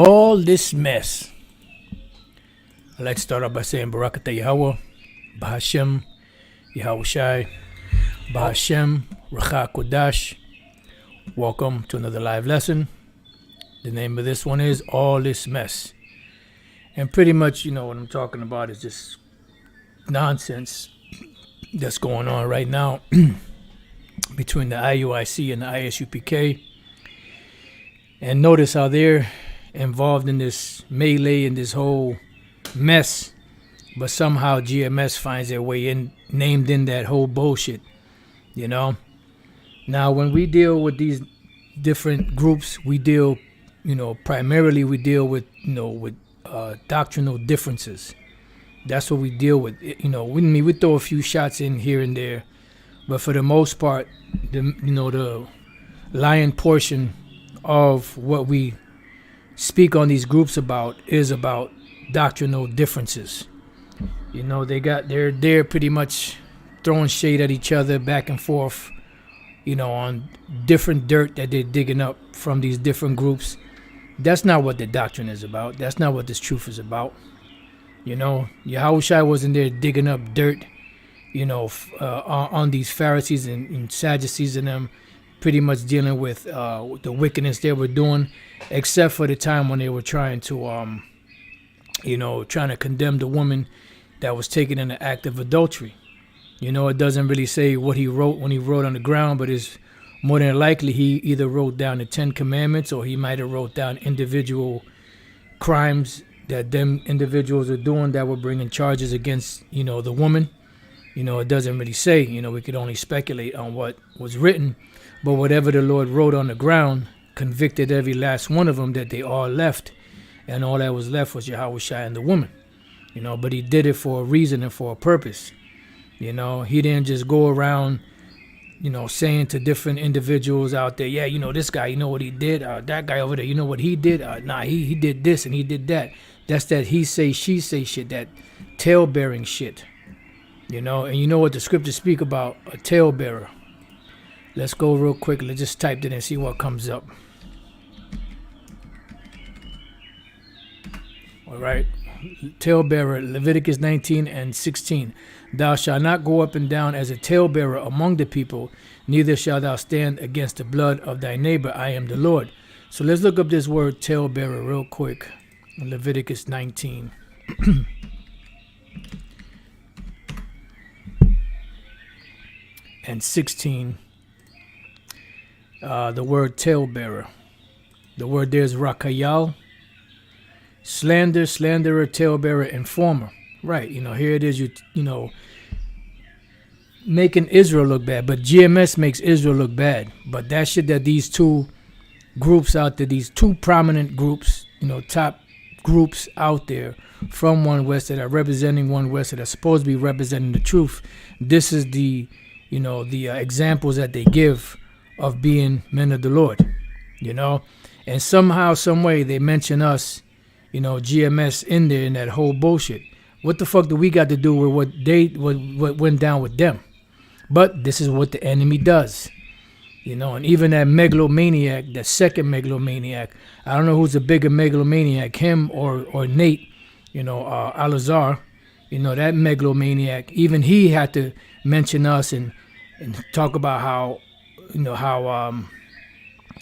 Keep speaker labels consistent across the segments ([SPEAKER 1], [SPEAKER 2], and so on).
[SPEAKER 1] all this mess. I'd like to start off by saying Barakatah Yahweh, Bahashem, Yahushai, Bahashem, Racha Kodash. Welcome to another live lesson. The name of this one is All This Mess. And pretty much, what I'm talking about is just nonsense that's going on right now between the IUIC and the ISUPK. And notice how they're involved in this melee and this whole mess, but somehow GMS finds their way in, named in that whole bullshit. Now when we deal with these different groups, we deal, primarily we deal with, with doctrinal differences. That's what we deal with. We throw a few shots in here and there, but for the most part, the lion portion of what we speak on these groups about is about doctrinal differences. They're pretty much throwing shade at each other back and forth, on different dirt that they're digging up from these different groups. That's not what the doctrine is about. That's not what this truth is about. Yahushua wasn't there digging up dirt, on these Pharisees and Sadducees and them, pretty much dealing with the wickedness they were doing, except for the time when they were trying to, trying to condemn the woman that was taken in the act of adultery. It doesn't really say what he wrote when he wrote on the ground, but it's more than likely he either wrote down the 10 Commandments or he might have wrote down individual crimes that them individuals are doing that were bringing charges against, the woman. It doesn't really say, we could only speculate on what was written. But whatever the Lord wrote on the ground convicted every last one of them that they all left. And all that was left was Yahushua and the woman. But he did it for a reason and for a purpose. He didn't just go around, saying to different individuals out there, yeah, this guy, what he did? That guy over there, what he did? He did this and he did that. That's that he say, she say shit, that tailbearing shit. And what the scriptures speak about, a tailbearer. Let's go real quick. Let's just type it and see what comes up. All right. Tailbearer, Leviticus 19 and 16. Thou shalt not go up and down as a talebearer among the people, neither shalt thou stand against the blood of thy neighbor. I am the Lord. So let's look up this word talebearer real quick. Leviticus 19. and 16. The word talebearer. The word there is rakayal. Slander, slanderer, talebearer, informer. Right, here it is, making Israel look bad. But GMS makes Israel look bad. But that shit that these two groups out there, these two prominent groups, top groups out there from One West that are representing One West that are supposed to be representing the truth. This is the examples that they give of being men of the Lord, and somehow, some way they mention us, GMS in there in that whole bullshit. What the fuck do we got to do with what went down with them? But this is what the enemy does, and even that megalomaniac, that second megalomaniac, I don't know who's the bigger megalomaniac, him or Nate, Alazar, that megalomaniac, even he had to mention us and talk about how,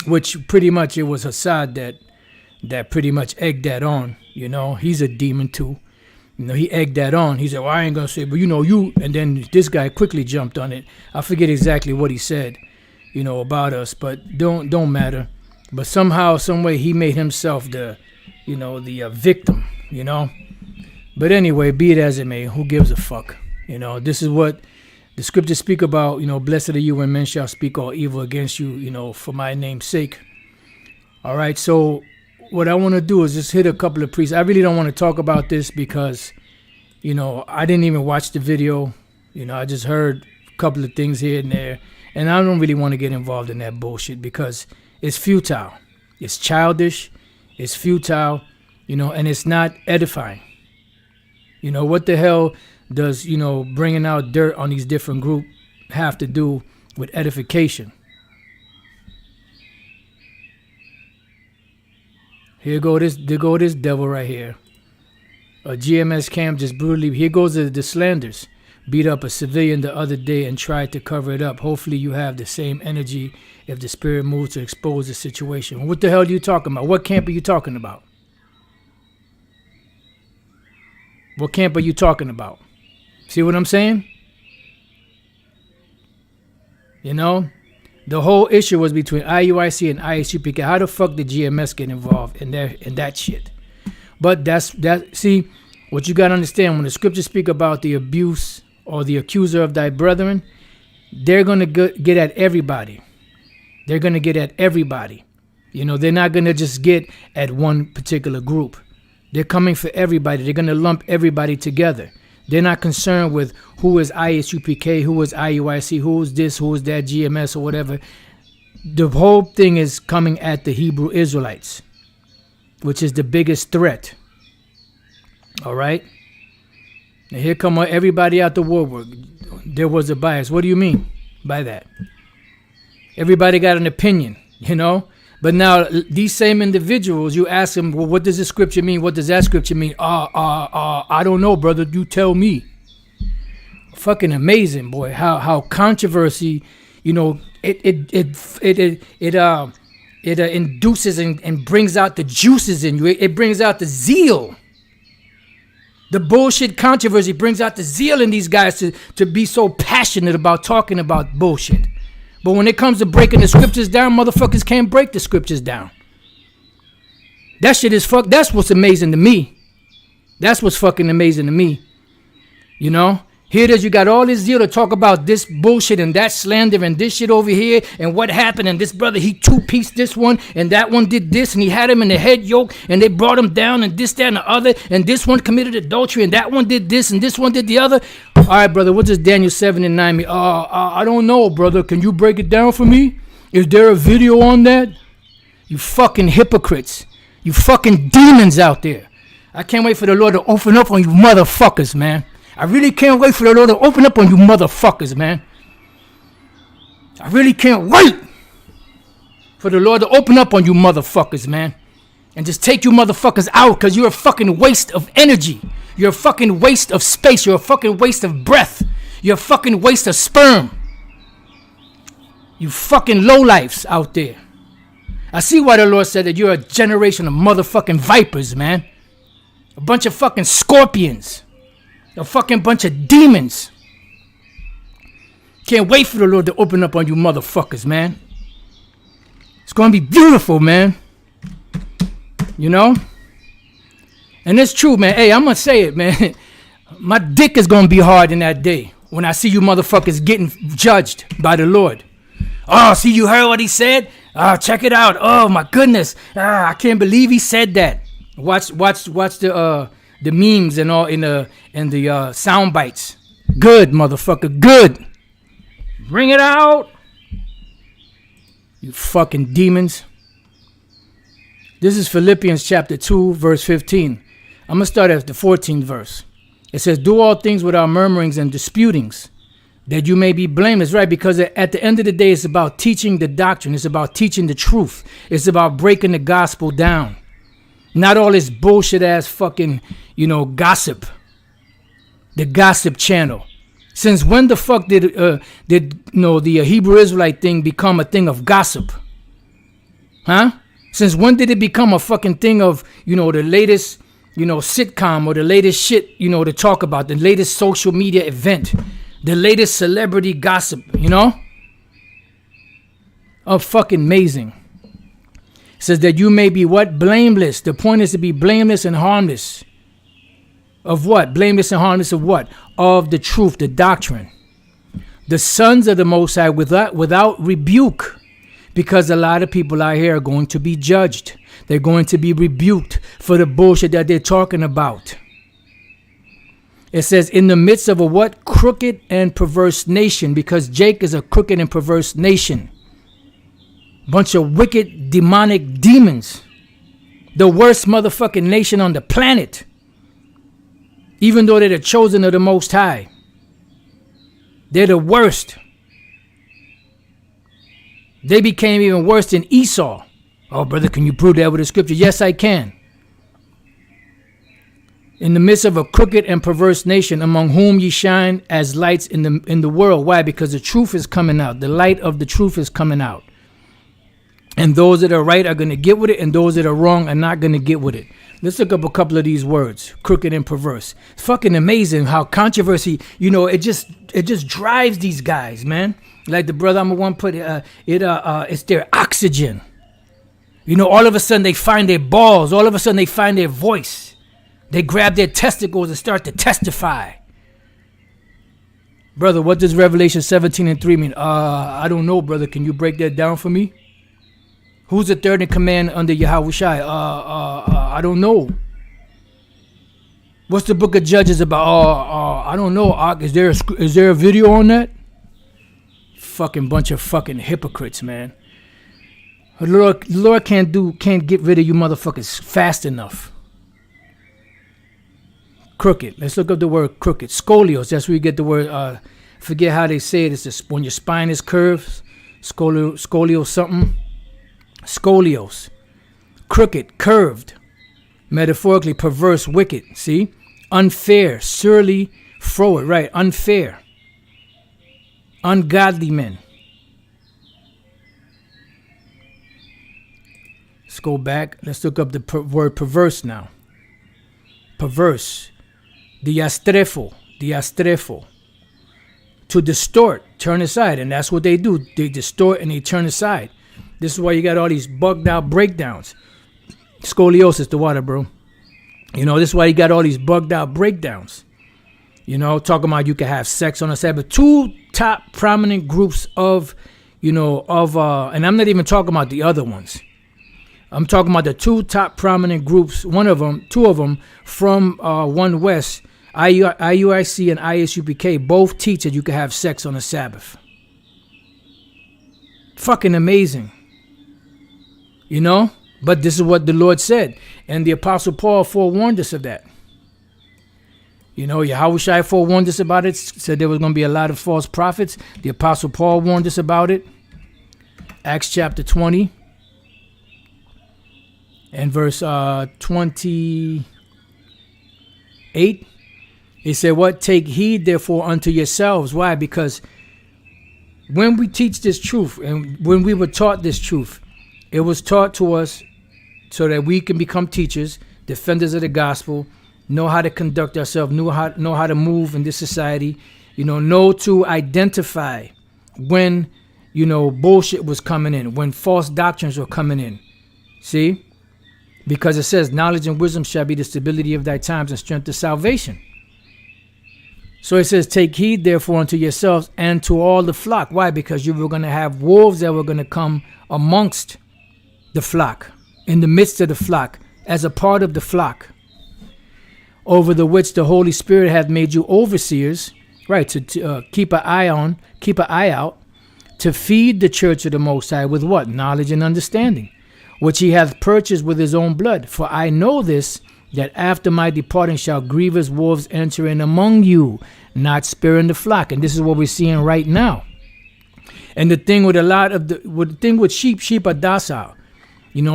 [SPEAKER 1] which pretty much it was Hassad that pretty much egged that on. He's a demon too. He egged that on. He said, well, I ain't gonna say, but you, and then this guy quickly jumped on it. I forget exactly what he said, about us, but don't matter. But somehow, some way, he made himself the victim, But anyway, be it as it may, who gives a fuck? This is what the scriptures speak about, blessed are you when men shall speak all evil against you, for my name's sake. All right, so what I want to do is just hit a couple of priests. I really don't want to talk about this because, I didn't even watch the video. I just heard a couple of things here and there. And I don't really want to get involved in that bullshit because it's futile. It's childish. It's futile, and it's not edifying. What the hell does, bringing out dirt on these different groups have to do with edification? Here go this devil right here. A GMS camp just brutally. Here goes the Slanders. Beat up a civilian the other day and tried to cover it up. Hopefully you have the same energy if the spirit moves to expose the situation. What the hell are you talking about? What camp are you talking about? What camp are you talking about? See what I'm saying? You know? The whole issue was between IUIC and ISUPK. How the fuck did GMS get involved in that shit? But see, what you got to understand, when the scriptures speak about the abuse or the accuser of thy brethren, they're going to get at everybody. They're going to get at everybody. You know, they're not going to just get at one particular group. They're coming for everybody. They're going to lump everybody together. They're not concerned with who is ISUPK, who is IUIC, who is this, who is that, GMS or whatever. The whole thing is coming at the Hebrew Israelites, which is the biggest threat. All right? And here come everybody out the woodwork. There was a bias. What do you mean by that? Everybody got an opinion, you know? But now these same individuals, you ask them, well, what does this scripture mean? What does that scripture mean? I don't know, brother. You tell me. Fucking amazing, boy. How controversy, you know, it induces and brings out the juices in you. It brings out the zeal. The bullshit controversy brings out the zeal in these guys to be so passionate about talking about bullshit. But when it comes to breaking the scriptures down, motherfuckers can't break the scriptures down. That shit is fuck. That's what's amazing to me. That's what's fucking amazing to me. You know? Here it is, you got all this zeal to talk about this bullshit and that slander and this shit over here and what happened and this brother, he two-pieced this one and that one did this and he had him in the head yoke and they brought him down and this, that, and the other and this one committed adultery and that one did this and this one did the other. All right, brother, what does Daniel 7 and 9 mean? I don't know, brother. Can you break it down for me? Is there a video on that? You fucking hypocrites. You fucking demons out there. I can't wait for the Lord to open up on you motherfuckers, man. I really can't wait for the Lord to open up on you motherfuckers, man. I really can't wait for the Lord to open up on you motherfuckers, man. And just take you motherfuckers out because you're a fucking waste of energy. You're a fucking waste of space. You're a fucking waste of breath. You're a fucking waste of sperm. You fucking lowlifes out there. I see why the Lord said that you're a generation of motherfucking vipers, man. A bunch of fucking scorpions. A fucking bunch of demons. Can't wait for the Lord to open up on you motherfuckers, man. It's going to be beautiful, man. You know? And it's true, man. Hey, I'm going to say it, man. My dick is going to be hard in that day when I see you motherfuckers getting judged by the Lord. Oh, see, you heard what he said? Check it out. Oh, my goodness. I can't believe he said that. Watch the memes and all in the sound bites. Good, motherfucker, good. Bring it out. You fucking demons. This is Philippians chapter 2, verse 15. I'm going to start at the 14th verse. It says, do all things without murmurings and disputings, that you may be blameless, right? Because at the end of the day, it's about teaching the doctrine. It's about teaching the truth. It's about breaking the gospel down. Not all this bullshit ass fucking, gossip. The gossip channel. Since when the fuck did the Hebrew Israelite thing become a thing of gossip? Huh? Since when did it become a fucking thing of, the latest, sitcom or the latest shit, to talk about, the latest social media event, the latest celebrity gossip, Oh, fucking amazing. It says that you may be what? Blameless. The point is to be blameless and harmless. Of what? Blameless and harmless of what? Of the truth, the doctrine. The sons of the Most High without rebuke. Because a lot of people out here are going to be judged. They're going to be rebuked for the bullshit that they're talking about. It says in the midst of a what? Crooked and perverse nation. Because Jake is a crooked and perverse nation. Bunch of wicked, demonic demons. The worst motherfucking nation on the planet. Even though they're the chosen of the Most High. They're the worst. They became even worse than Esau. Oh, brother, can you prove that with the scripture? Yes, I can. In the midst of a crooked and perverse nation, among whom ye shine as lights in the world. Why? Because the truth is coming out. The light of the truth is coming out. And those that are right are going to get with it, and those that are wrong are not going to get with it. Let's look up a couple of these words, crooked and perverse. It's fucking amazing how controversy, it just drives these guys, man. Like the brother I'm the one put it's their oxygen. All of a sudden they find their balls. All of a sudden they find their voice. They grab their testicles and start to testify. Brother, what does Revelation 17:3 mean? I don't know, brother. Can you break that down for me? Who's the third in command under Yahushua? I don't know. What's the book of Judges about? I don't know. Is there a video on that? Fucking bunch of fucking hypocrites, man. The Lord can't get rid of you motherfuckers fast enough. Crooked. Let's look up the word crooked. Scolios. That's where you get the word. Forget how they say it. It's just when your spine is curved. Scolio something. Scolios. Crooked, curved. Metaphorically, perverse, wicked. See? Unfair, surly, froward. Right, unfair. Ungodly men. Let's go back. Let's look up the word perverse now. Perverse. Diastrefo. To distort, turn aside. And that's what they do. They distort and they turn aside. This is why you got all these bugged out breakdowns. Scoliosis, the water, bro. This is why you got all these bugged out breakdowns. Talking about you can have sex on the Sabbath. Two top prominent groups and I'm not even talking about the other ones. I'm talking about the two top prominent groups. Two of them from One West, IUIC and ISUPK, both teach that you can have sex on the Sabbath. Fucking amazing. But this is what the Lord said. And the Apostle Paul forewarned us of that. Yahushua forewarned us about it, said there was going to be a lot of false prophets. The Apostle Paul warned us about it. Acts chapter 20 and verse 28. He said, what? Take heed therefore unto yourselves. Why? Because when we teach this truth and when we were taught this truth, it was taught to us so that we can become teachers, defenders of the gospel, know how to conduct ourselves, know how to move in this society, know to identify when, bullshit was coming in, when false doctrines were coming in. See? Because it says, knowledge and wisdom shall be the stability of thy times and strength of salvation. So it says, take heed therefore unto yourselves and to all the flock. Why? Because you were going to have wolves that were going to come amongst the flock, in the midst of the flock, as a part of the flock, over the which the Holy Spirit hath made you overseers, right, to keep an eye out, to feed the church of the Most High with what? Knowledge and understanding, which he hath purchased with his own blood. For I know this, that after my departing shall grievous wolves enter in among you, not sparing the flock. And this is what we're seeing right now. And the thing with sheep are docile.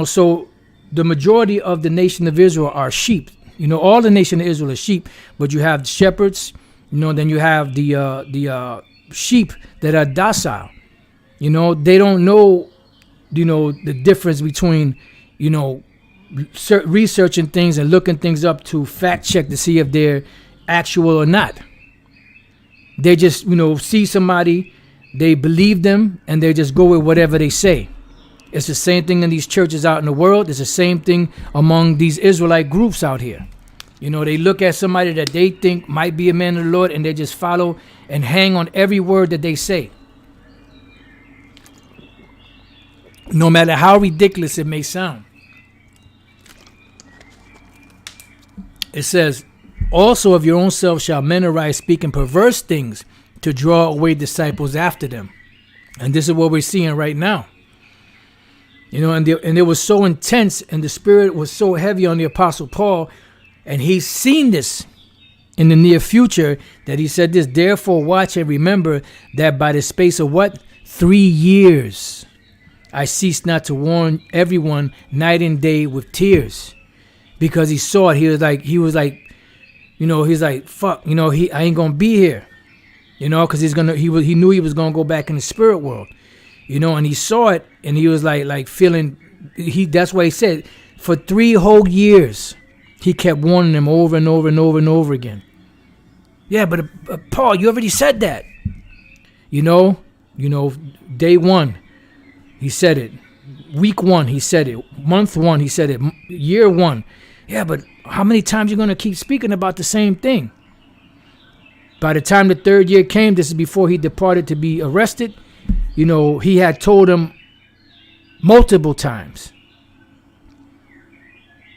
[SPEAKER 1] So the majority of the nation of Israel are sheep. All the nation of Israel is sheep, but you have shepherds, then you have the sheep that are docile. They don't know, the difference between, researching things and looking things up to fact check to see if they're actual or not. They just, see somebody, they believe them, and they just go with whatever they say. It's the same thing in these churches out in the world. It's the same thing among these Israelite groups out here. They look at somebody that they think might be a man of the Lord, and they just follow and hang on every word that they say. No matter how ridiculous it may sound. It says, also of your own self shall men arise speaking perverse things to draw away disciples after them. And this is what we're seeing right now. And it was so intense, and the Spirit was so heavy on the Apostle Paul, and he's seen this in the near future, that he said this, therefore watch and remember that by the space of what? 3 years. I cease not to warn everyone night and day with tears, because he saw it. He was like, he's like, fuck, I ain't gonna be here, because he knew he was gonna go back in the spirit world, and he saw it, and he was like feeling, that's why he said, for 3 whole years, he kept warning them over and over and over and over again. Yeah, but Paul, you already said that. Day 1, he said it. Week 1, he said it. Month 1, he said it. Year 1. Yeah, but how many times you going to keep speaking about the same thing? By the time the 3rd year came, this is before he departed to be arrested, he had told them multiple times.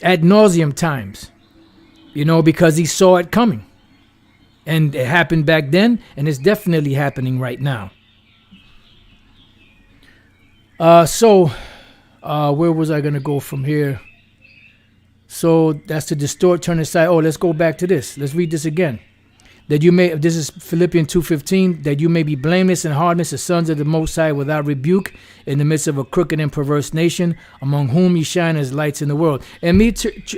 [SPEAKER 1] Ad nauseum times. Because he saw it coming. And it happened back then, and it's definitely happening right now. So where was I going to go from here? So that's to distort, turn aside. Oh, let's go back to this. Let's read this again. This is Philippians 2:15, that you may be blameless and harmless as sons of the Most High, without rebuke, in the midst of a crooked and perverse nation, among whom ye shine as lights in the world. And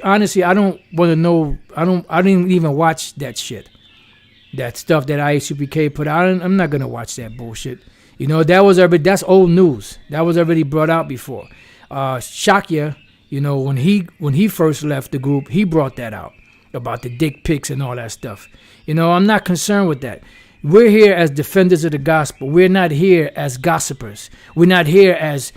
[SPEAKER 1] honestly, I don't want to know. I didn't even watch that shit. That stuff that ISUPK put out. I'm not gonna watch that bullshit. That's old news. That was already brought out before. Shakya, when he first left the group, he brought that out about the dick pics and all that stuff. I'm not concerned with that. We're here as defenders of the gospel. We're not here as gossipers. We're not here as,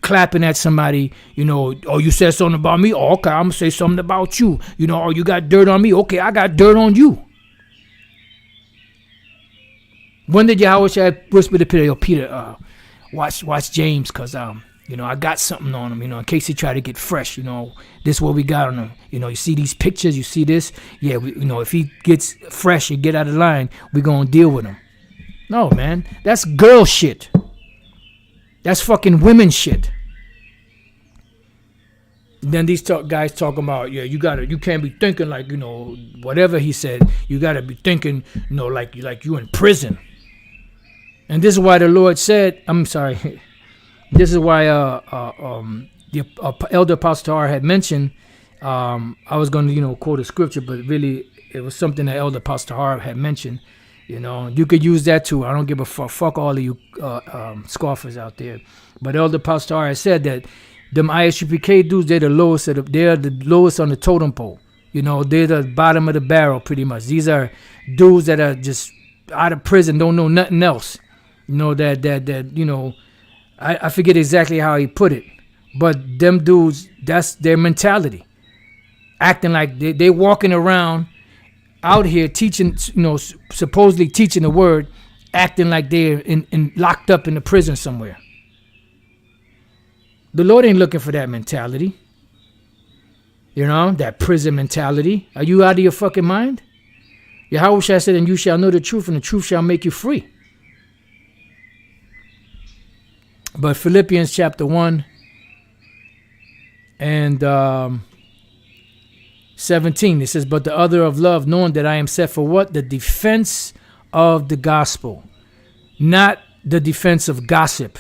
[SPEAKER 1] clapping at somebody, oh, you said something about me? Oh, okay, I'm going to say something about you. Oh, you got dirt on me? Okay, I got dirt on you. When did Yahweh whisper to Peter, Peter, watch James, because, I got something on him, in case he try to get fresh, this is what we got on him. You see these pictures, you see this? Yeah, if he gets fresh and get out of line, we're going to deal with him. No, man, that's girl shit. That's fucking women shit. Then these guys talking about, yeah, you can't be thinking like, whatever he said, you got to be thinking, like you in prison. And this is why the Lord said, I'm sorry, this is why the Elder Apostle Tahar had mentioned, I was going to, quote a scripture, but really it was something that Elder Apostle Tahar had mentioned. You could use that too. I don't give a fuck. Fuck all of you scoffers out there. But Elder Apostle Tahar has said that them ISUPK dudes, they're the lowest on the totem pole. They're the bottom of the barrel pretty much. These are dudes that are just out of prison, don't know nothing else. I forget exactly how he put it, but them dudes, that's their mentality. Acting like they walking around out here teaching, supposedly teaching the word, acting like they're in locked up in a prison somewhere. The Lord ain't looking for that mentality. That prison mentality. Are you out of your fucking mind? Yahweh said, and you shall know the truth, and the truth shall make you free. But Philippians chapter 1 and 17, it says, but the other of love, knowing that I am set for what? The defense of the gospel. Not the defense of gossip.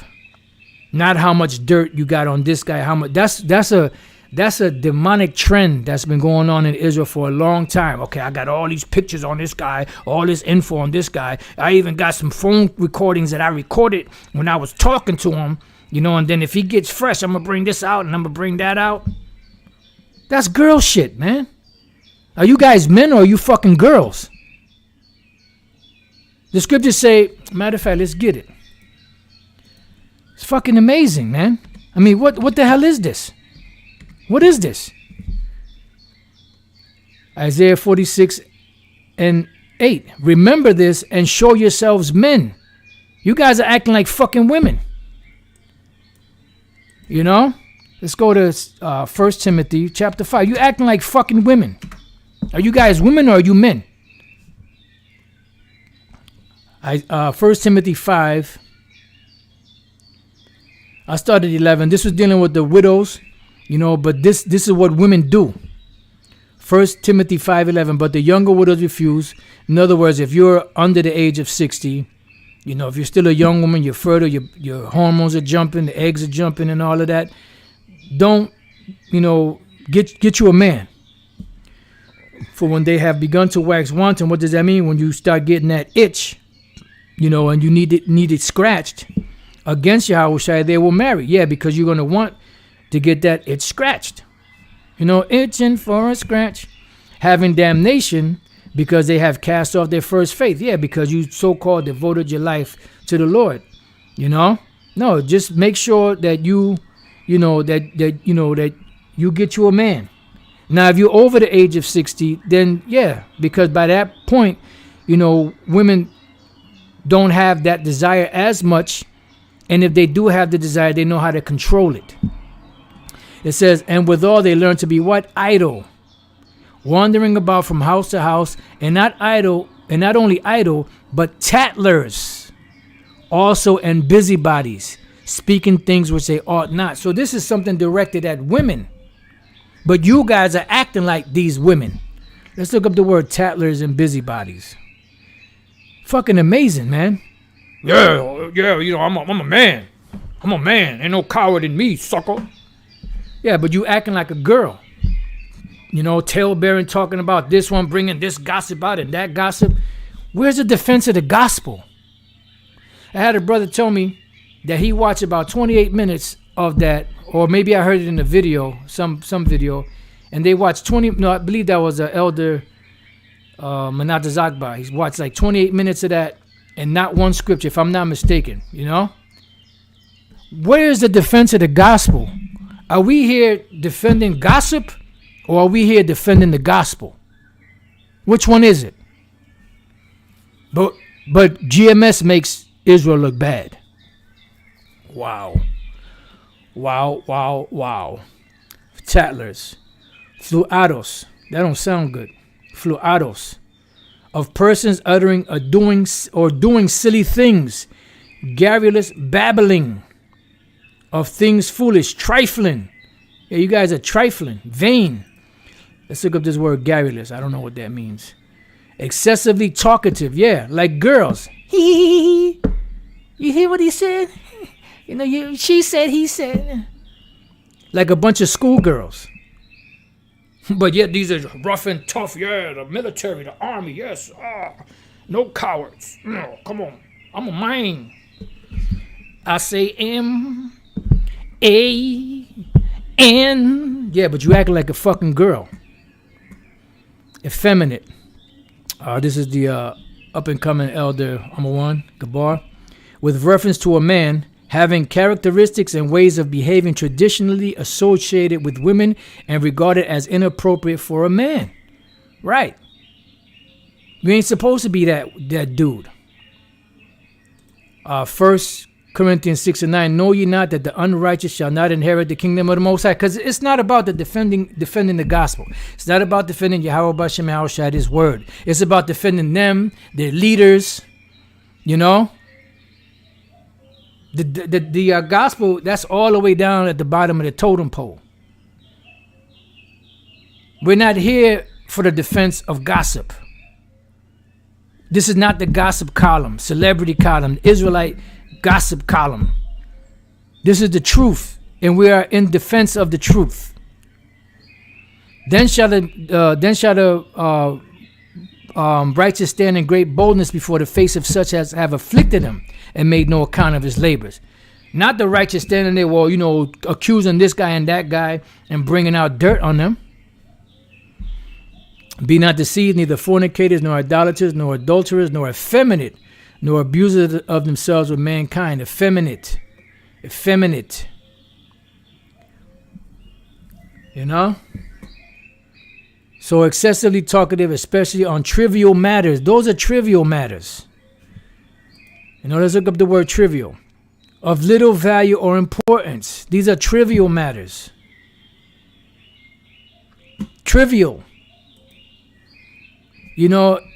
[SPEAKER 1] Not how much dirt you got on this guy. How much? That's a demonic trend that's been going on in Israel for a long time. Okay, I got all these pictures on this guy, all this info on this guy. I even got some phone recordings that I recorded when I was talking to him, and then if he gets fresh, I'm going to bring this out and I'm going to bring that out. That's girl shit, man. Are you guys men or are you fucking girls? The scriptures say, matter of fact, let's get it. It's fucking amazing, man. I mean, what the hell is this? What is this? Isaiah 46 and 8. Remember this and show yourselves men. You guys are acting like fucking women. Let's go to 1 Timothy chapter 5. You acting like fucking women. Are you guys women or are you men? 1 Timothy 5. I started 11. This was dealing with the widows. But this is what women do. 1 Timothy 5:11. But the younger widows refuse. In other words, if you're under the age of 60, You know, if you're still a young woman, you're fertile, your hormones are jumping, the eggs are jumping and all of that. Don't, get you a man. For when they have begun to wax wanton, what does that mean? When you start getting that itch, and you need it scratched against Yahushua, they will marry. Yeah, because you're going to want to get that itch scratched. Itching for a scratch. Having damnation because they have cast off their first faith. Yeah, because you so-called devoted your life to the Lord. No, just make sure that that you get you a man. Now, if you're over the age of 60, then yeah, because by that point, women don't have that desire as much. And if they do have the desire, they know how to control it. It says, and withal they learn to be what? Idle. Wandering about from house to house, and not only idle, but tattlers. Also, and busybodies, speaking things which they ought not. So this is something directed at women. But you guys are acting like these women. Let's look up the word tattlers and busybodies. Fucking amazing, man. Yeah, I'm a man. I'm a man. Ain't no coward in me, sucker. Yeah, but you acting like a girl. Tailbearing, talking about this one, bringing this gossip out and that gossip. Where's the defense of the gospel? I had a brother tell me that he watched about 28 minutes of that, or maybe I heard it in a video, some video, and they watched I believe that was an elder, Manat Zagba. He's watched like 28 minutes of that and not one scripture, if I'm not mistaken, Where is the defense of the gospel? Are we here defending gossip, or are we here defending the gospel? Which one is it? But GMS makes Israel look bad. Wow. Tattlers. Fluados. That don't sound good. Fluados. Of persons uttering or doing silly things. Garrulous babbling. Of things foolish. Trifling. Yeah, you guys are trifling. Vain. Let's look up this word garrulous. I don't know what that means. Excessively talkative. Yeah, like girls. You hear what he said? She said, he said. Like a bunch of schoolgirls. But yet these are rough and tough. Yeah, the military, the army. Yes. No cowards. No, come on. I'm a man. I say M-A-N. Yeah, but you acting like a fucking girl. Effeminate. This is the up-and-coming elder Amawan Gabar. With reference to a man having characteristics and ways of behaving traditionally associated with women and regarded as inappropriate for a man. Right. You ain't supposed to be that dude. 1 Corinthians 6:9. Know ye not that the unrighteous shall not inherit the kingdom of the Most High? Because it's not about the defending the gospel. It's not about defending Yahweh Bashem Yahushua, his word. It's about defending them, their leaders. The gospel, that's all the way down at the bottom of the totem pole. We're not here for the defense of gossip. This is not the gossip column, celebrity column, Israelite gossip column. This is the truth, and we are in defense of the truth. Then shall the righteous stand in great boldness before the face of such as have afflicted him and made no account of his labors. Not the righteous standing there, accusing this guy and that guy and bringing out dirt on them. Be not deceived, neither fornicators, nor idolaters, nor adulterers, nor effeminate, nor abusers of themselves with mankind. Effeminate. So excessively talkative, especially on trivial matters. Those are trivial matters. Let's look up the word trivial. Of little value or importance. These are trivial matters. Trivial.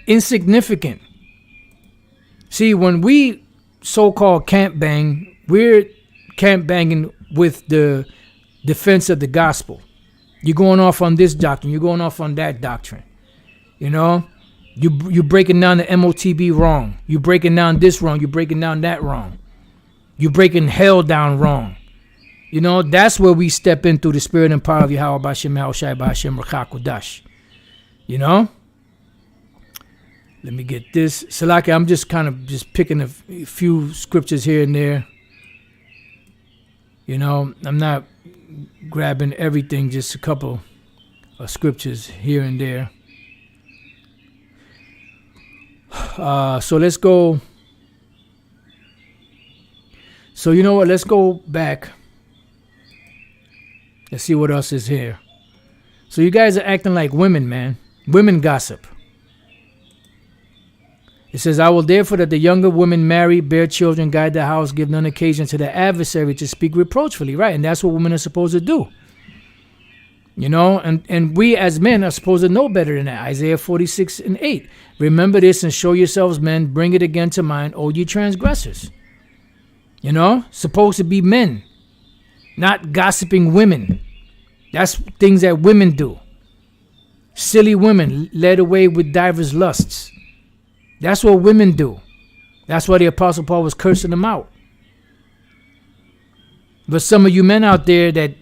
[SPEAKER 1] Insignificant. See, when we so-called camp bang, we're camp banging with the defense of the gospel. You're going off on this doctrine. You're going off on that doctrine. You breaking down the MOTB wrong. You breaking down this wrong. You breaking down that wrong. You breaking hell down wrong. You know, that's where we step in through the spirit and power of Yahweh B'Shem Yahushai B'Shem Rakakudash. You know? Let me get this. Salaki, I'm just kind of just picking a few scriptures here and there. You know, I'm not grabbing everything, just a couple of scriptures here and there. So let's go. So you know what? Let's go back. Let's see what else is here. So you guys are acting like women, man. Women gossip. It says, I will therefore that the younger women marry, bear children, guide the house, give none occasion to the adversary to speak reproachfully. Right. And that's what women are supposed to do. You know, and we as men are supposed to know better than that. Isaiah 46:8. Remember this and show yourselves men, bring it again to mind, O ye transgressors. You know, supposed to be men, not gossiping women. That's things that women do. Silly women led away with divers lusts. That's what women do. That's why the Apostle Paul was cursing them out. But some of you men out there that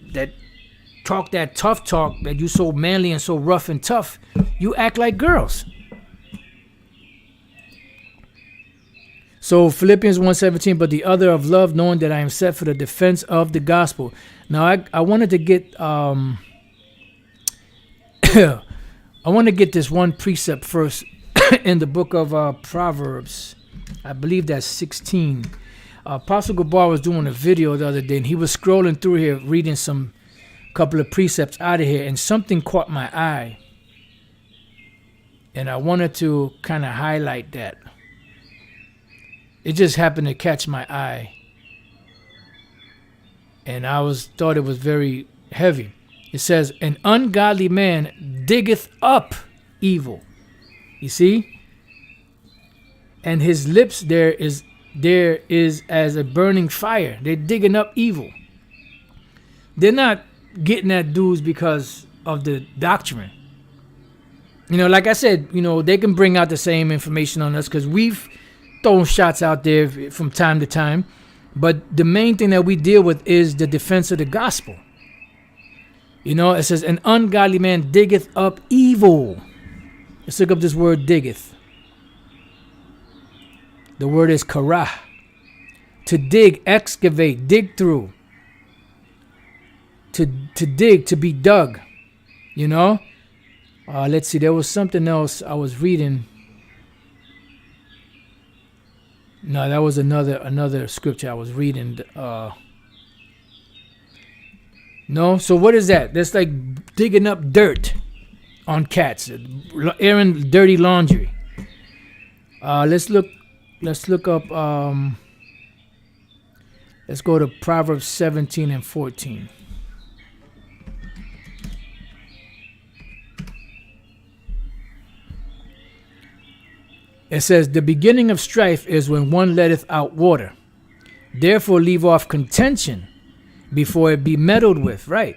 [SPEAKER 1] talk that tough talk, that you so manly and so rough and tough, you act like girls. So Philippians 1:17, but the other of love, knowing that I am set for the defense of the gospel. Now I wanted to get I want to get this one precept first in the book of Proverbs. I believe that's 16. Apostle Gabar was doing a video the other day, and he was scrolling through here reading some couple of precepts out of here, and something caught my eye, and I wanted to kind of highlight that. It just happened to catch my eye, and thought it was very heavy. It says, an ungodly man diggeth up evil. You see? And his lips there is as a burning fire. They're digging up evil. They're not getting at dudes because of the doctrine. You know, like I said, you know, they can bring out the same information on us because we've thrown shots out there from time to time. But the main thing that we deal with is the defense of the gospel. You know, it says, an ungodly man diggeth up evil. Let's look up this word diggeth. The word is karah. To dig, excavate, dig through. To dig, to be dug. You know? Let's see, there was something else I was reading. No, that was another scripture I was reading. No, so what is that? That's like digging up dirt on cats, airing dirty laundry. Let's look up. Let's go to Proverbs 17 and 14. It says, the beginning of strife is when one letteth out water. Therefore leave off contention before it be meddled with. Right.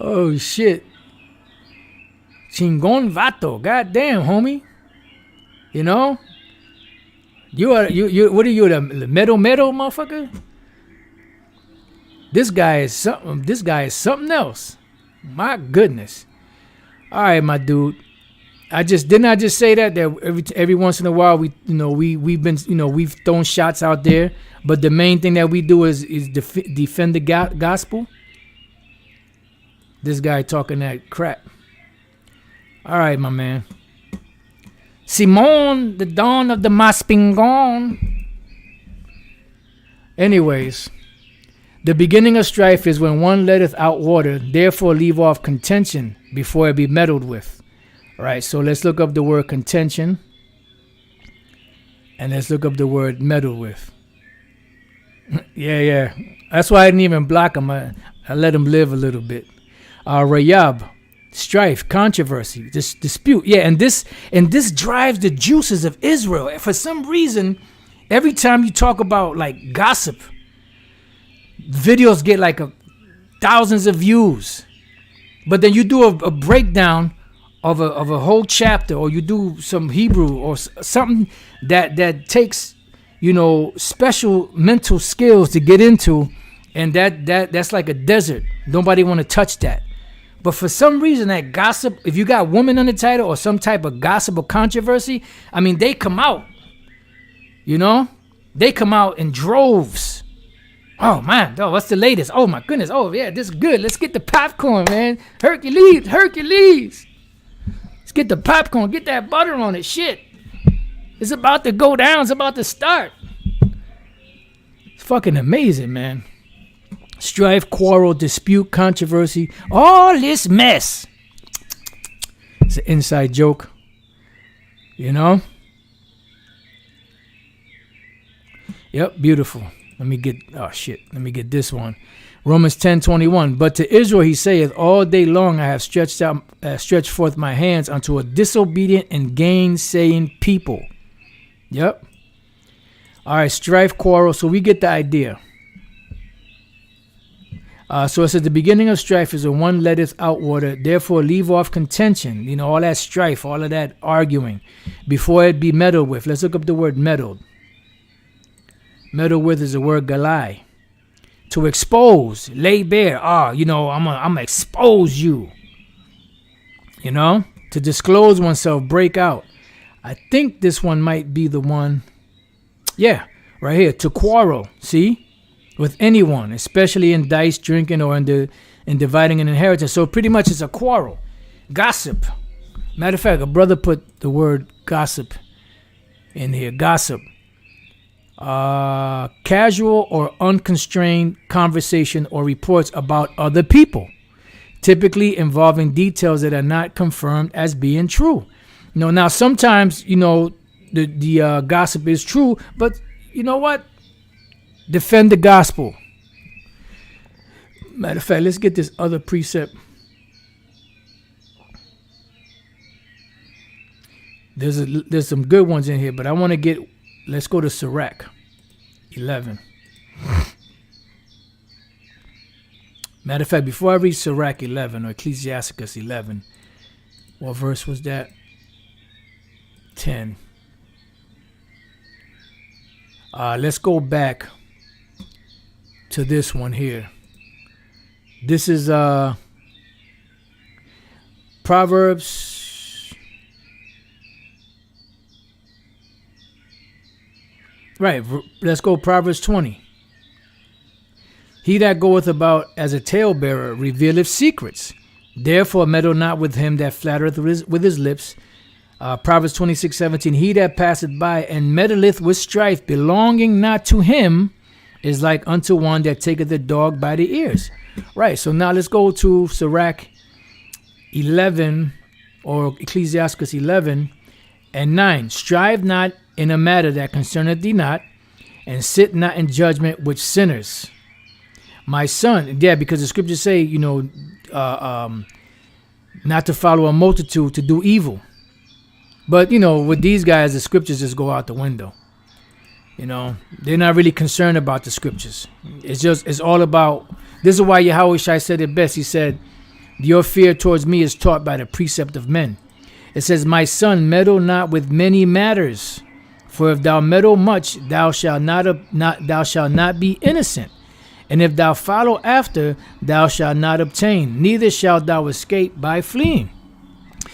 [SPEAKER 1] Oh shit. Chingon vato. God damn, homie. You know? You what are you, the metal motherfucker? This guy is something else. My goodness. All right, my dude. I just say that every once in a while we've thrown shots out there, but the main thing that we do is defend the gospel. This guy talking that crap. All right, my man. Simon, the dawn of the Maspingon. Anyways, the beginning of strife is when one letteth out water, therefore leave off contention before it be meddled with. All right, so let's look up the word contention. And let's look up the word meddle with. Yeah. That's why I didn't even block him. I let him live a little bit. Rayab. strife, controversy, this dispute. Yeah, and this drives the juices of Israel. For some reason, every time you talk about like gossip, videos get like thousands of views. But then you do a breakdown of a whole chapter, or you do some Hebrew or something that takes, special mental skills to get into, and that's like a desert. Nobody want to touch that. But for some reason, that gossip, if you got woman on the title or some type of gossip or controversy, I mean, they come out. They come out in droves. Oh, man. Oh, what's the latest? Oh, my goodness. Oh, yeah, this is good. Let's get the popcorn, man. Hercules. Let's get the popcorn. Get that butter on it. Shit. It's about to go down. It's about to start. It's fucking amazing, man. Strife, quarrel, dispute, controversy. All this mess. It's an inside joke. Yep, beautiful. Let me get this one. Romans 10:21. But to Israel he saith, all day long I have stretched forth my hands unto a disobedient and gainsaying people. Yep. All right, strife, quarrel. So we get the idea. So it says the beginning of strife is a one letteth out water. Therefore leave off contention. All that strife, all of that arguing, before it be meddled with. Let's look up the word meddled. Meddle with is the word galai. To expose, lay bare. I'm gonna expose you. To disclose oneself, break out. I think this one might be the one. Yeah, right here. To quarrel. See, with anyone, especially in dice, drinking, or in dividing an inheritance. So pretty much it's a quarrel. Gossip. Matter of fact, a brother put the word gossip in here. Gossip. Casual or unconstrained conversation or reports about other people, typically involving details that are not confirmed as being true. Now sometimes the gossip is true, but you know what? Defend the gospel. Matter of fact, let's get this other precept. There's some good ones in here, but I want to get. Let's go to Sirach 11. Matter of fact, before I read Sirach 11 or Ecclesiasticus 11, what verse was that? 10. Let's go back to this one here. This is Proverbs. Right, let's go Proverbs 20. He that goeth about as a talebearer revealeth secrets. Therefore meddle not with him that flattereth with his lips. Proverbs 26:17. He that passeth by and meddleth with strife, belonging not to him, is like unto one that taketh the dog by the ears. Right, so now let's go to Sirach 11 or Ecclesiasticus 11 and 9. Strive not in a matter that concerneth thee not, and sit not in judgment with sinners. My son, yeah, because the scriptures say, not to follow a multitude to do evil. But, with these guys, the scriptures just go out the window. They're not really concerned about the scriptures. It's all about, this is why Yahweh Shai said it best. He said, your fear towards me is taught by the precept of men. It says, my son, meddle not with many matters. For if thou meddle much, thou shalt not be innocent. And if thou follow after, thou shalt not obtain. Neither shalt thou escape by fleeing.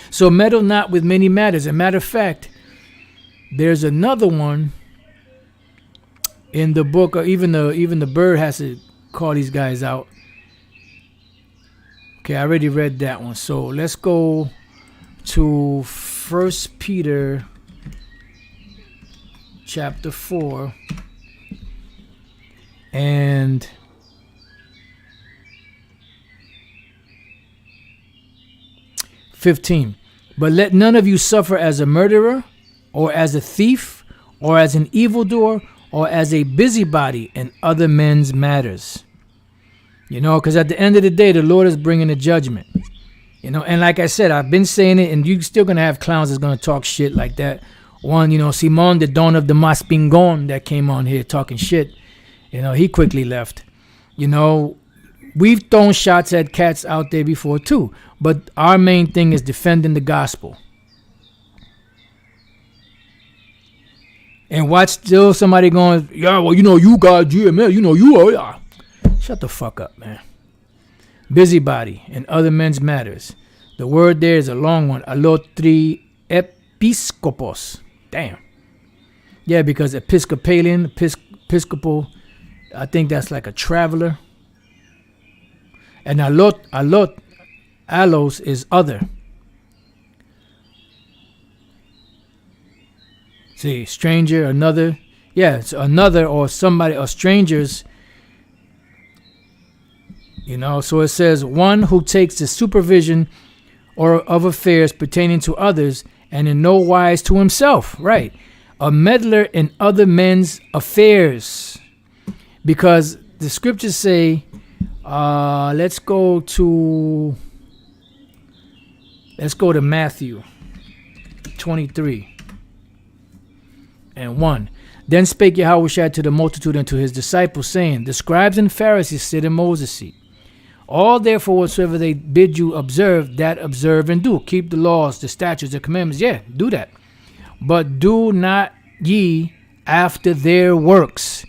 [SPEAKER 1] So meddle not with many matters. As a matter of fact, there's another one in the book, or even the bird has to call these guys out. Okay, I already read that one. So let's go to 1 Peter chapter 4 and (15). But let none of you suffer as a murderer, or as a thief, or as an evildoer, or as a busybody in other men's matters. Because at the end of the day, the Lord is bringing a judgment. You know, and like I said, I've been saying it, and you're still gonna have clowns that's gonna talk shit like that. One, you know, Simon, the Don of the Maspingon, that came on here talking shit. You know, he quickly left. You know, we've thrown shots at cats out there before too, but our main thing is defending the gospel. And watch still somebody going, yeah, well, you know, you got GML, you know, you are. Yeah. Shut the fuck up, man. Busybody and other men's matters. The word there is a long one. Allotri episkopos. Damn. Yeah, because Episcopalian, Episcopal, I think that's like a traveler. And allos is other. See, stranger, another. Yeah, it's another or somebody or strangers. You know, so it says one who takes the supervision or of affairs pertaining to others and in no wise to himself. Right. A meddler in other men's affairs. Because the scriptures say, let's go to Matthew 23:1. Then spake Yahushua to the multitude and to his disciples, saying, the scribes and Pharisees sit in Moses' seat. All therefore whatsoever they bid you observe, that observe and do. Keep the laws, the statutes, the commandments. Yeah, do that. But do not ye after their works.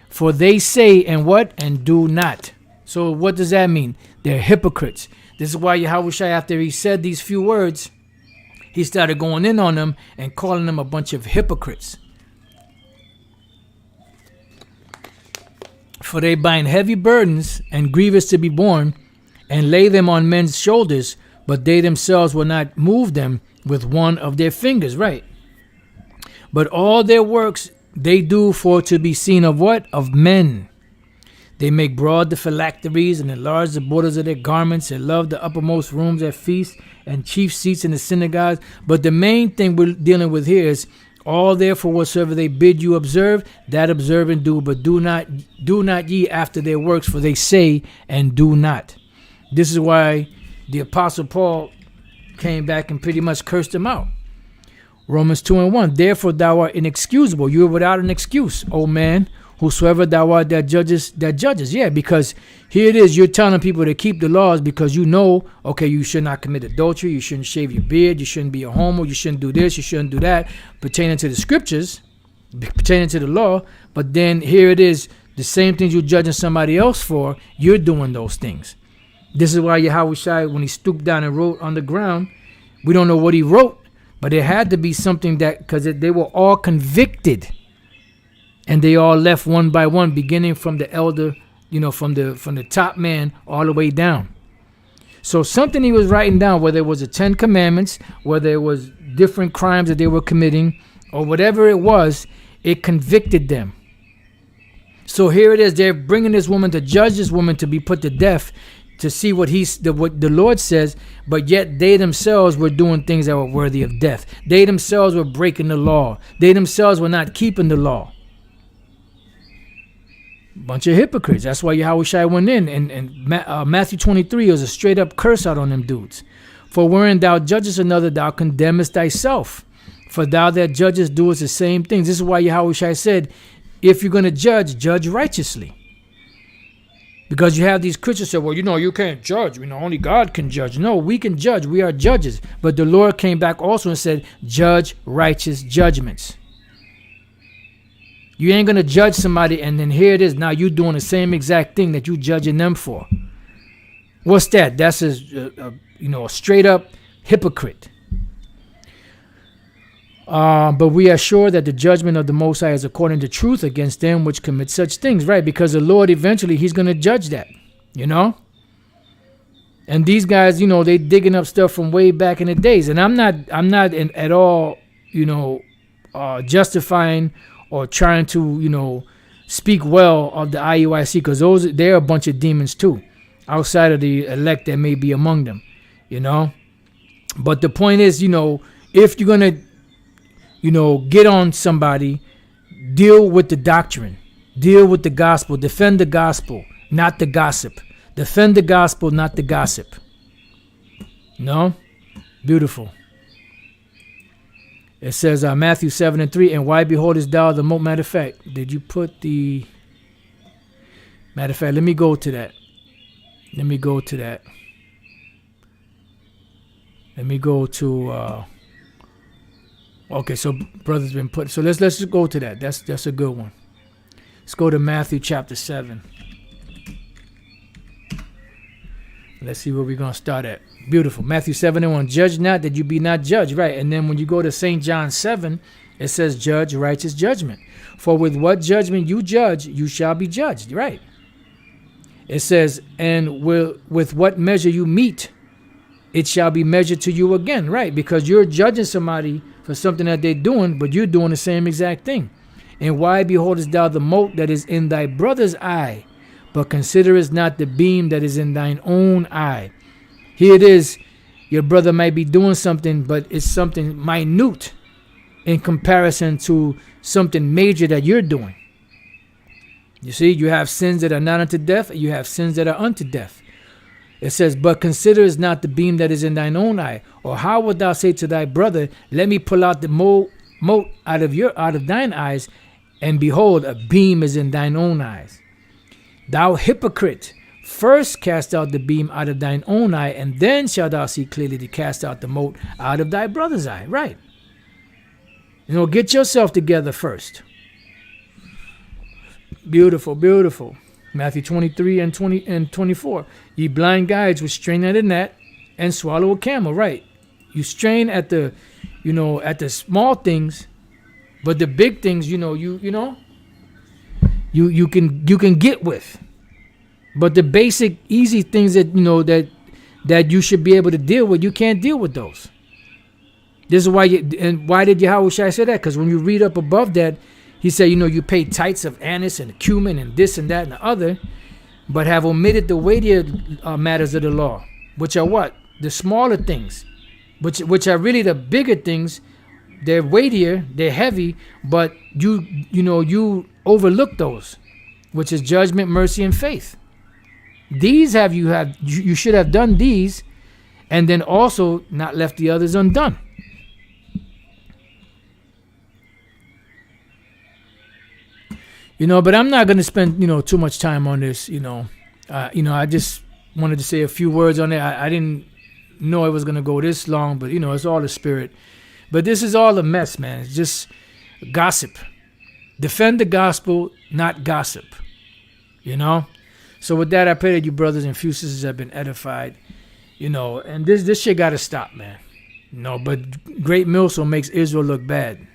[SPEAKER 1] For they say and what? And do not. So what does that mean? They're hypocrites. This is why Yahushua, after he said these few words, he started going in on them and calling them a bunch of hypocrites. For they bind heavy burdens and grievous to be borne, and lay them on men's shoulders, but they themselves will not move them with one of their fingers. Right. But all their works they do for to be seen of what? Of men. They make broad the phylacteries and enlarge the borders of their garments, and love the uppermost rooms at feasts and chief seats in the synagogues. But the main thing we're dealing with here is all therefore whatsoever they bid you observe, that observe and do, but do not ye after their works, for they say and do not. This is why the Apostle Paul came back and pretty much cursed them out. Romans 2:1. Therefore thou art inexcusable. You are without an excuse, O man. Whosoever thou art that judges. Yeah, because here it is, you're telling people to keep the laws because you know, okay, you should not commit adultery, you shouldn't shave your beard, you shouldn't be a homo, you shouldn't do this, you shouldn't do that, pertaining to the scriptures, pertaining to the law. But then here it is, the same things you're judging somebody else for, you're doing those things. This is why Yahushua, when he stooped down and wrote on the ground, we don't know what he wrote, but it had to be something that, because they were all convicted. And they all left one by one, beginning from the elder, you know, from the top man all the way down. So something he was writing down, whether it was the 10 Commandments, whether it was different crimes that they were committing, or whatever it was, it convicted them. So here it is, they're bringing this woman to judge this woman to be put to death, to see what the Lord says, but yet they themselves were doing things that were worthy of death. They themselves were breaking the law. They themselves were not keeping the law. Bunch of hypocrites. That's why Yahushua went in. And Matthew 23 was a straight up curse out on them dudes. For wherein thou judgest another, thou condemnest thyself. For thou that judgest doest the same things. This is why Yahushua said, if you're going to judge righteously. Because you have these Christians say, well, you know, you can't judge. You know, only God can judge. No, we can judge. We are judges. But the Lord came back also and said, judge righteous judgments. You ain't going to judge somebody and then here it is. Now you're doing the same exact thing that you judging them for. What's that? That's a straight up hypocrite. But we are sure that the judgment of the Most High is according to truth against them which commit such things. Right? Because the Lord eventually, he's going to judge that. You know? And these guys, you know, they digging up stuff from way back in the days. And I'm not at all, you know, justifying or trying to, you know, speak well of the IUIC, because they're a bunch of demons too, outside of the elect that may be among them, you know. But the point is, you know, if you're gonna, you know, get on somebody, deal with the doctrine, deal with the gospel, defend the gospel, not the gossip. Defend the gospel, not the gossip. No? Beautiful. It says Matthew 7:3, and why beholdest thou the mote? Matter of fact, did you put the... Matter of fact, let me go to that. Let me go to... Okay, so brother's been put... So let's just go to that. That's a good one. Let's go to Matthew chapter 7. Let's see where we're going to start at. Beautiful. Matthew 7:1. Judge not that you be not judged. Right. And then when you go to St. John 7, it says judge righteous judgment. For with what judgment you judge, you shall be judged. Right. It says, and with what measure you meet, it shall be measured to you again. Right. Because you're judging somebody for something that they're doing, but you're doing the same exact thing. And why beholdest thou the mote that is in thy brother's eye, but considerest not the beam that is in thine own eye? Here it is. Your brother might be doing something, but it's something minute in comparison to something major that you're doing. You see, you have sins that are not unto death, and you have sins that are unto death. It says, but considerest not the beam that is in thine own eye. Or how wilt thou say to thy brother, let me pull out the mote out of thine eyes, and behold, a beam is in thine own eyes? Thou hypocrite, first cast out the beam out of thine own eye, and then shalt thou see clearly to cast out the mote out of thy brother's eye. Right. Get yourself together first. Beautiful, beautiful. Matthew 23 and 24. Ye blind guides which strain at a gnat and swallow a camel. Right. You strain at the, at the small things, but the big things, you can get with. But the basic easy things that that you should be able to deal with, you can't deal with those. This is why why did Yahushua say that? Because when you read up above that, he said, you pay tithes of anise and cumin and this and that and the other, but have omitted the weightier matters of the law, which are what? The smaller things, which are really the bigger things. They're weightier, they're heavy, but you overlook those, which is judgment, mercy, and faith. These you should have done these, and then also not left the others undone. But I'm not going to spend too much time on this. I just wanted to say a few words on it. I didn't know it was going to go this long, but it's all the spirit. But this is all a mess, man. It's just gossip. Defend the gospel, not gossip. So with that, I pray that you brothers and few sisters have been edified. And this shit got to stop, man. But great millstone makes Israel look bad.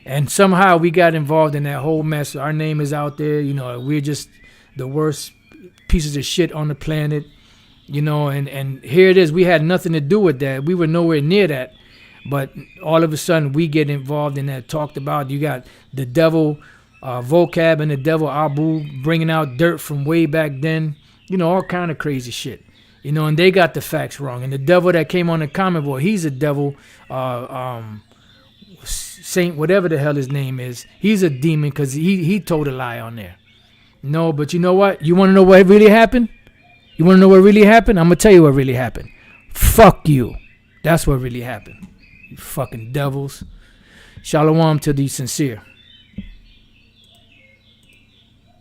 [SPEAKER 1] And somehow we got involved in that whole mess. Our name is out there. We're just the worst pieces of shit on the planet. And here it is. We had nothing to do with that. We were nowhere near that. But all of a sudden, we get involved in that, talked about. You got the devil vocab and the devil Abu bringing out dirt from way back then. All kind of crazy shit. And they got the facts wrong. And the devil that came on the comment board, he's a devil, Saint, whatever the hell his name is. He's a demon because he told a lie on there. No, but you know what? You want to know what really happened? You want to know what really happened? I'm going to tell you what really happened. Fuck you. That's what really happened. You fucking devils. Shalom to the sincere.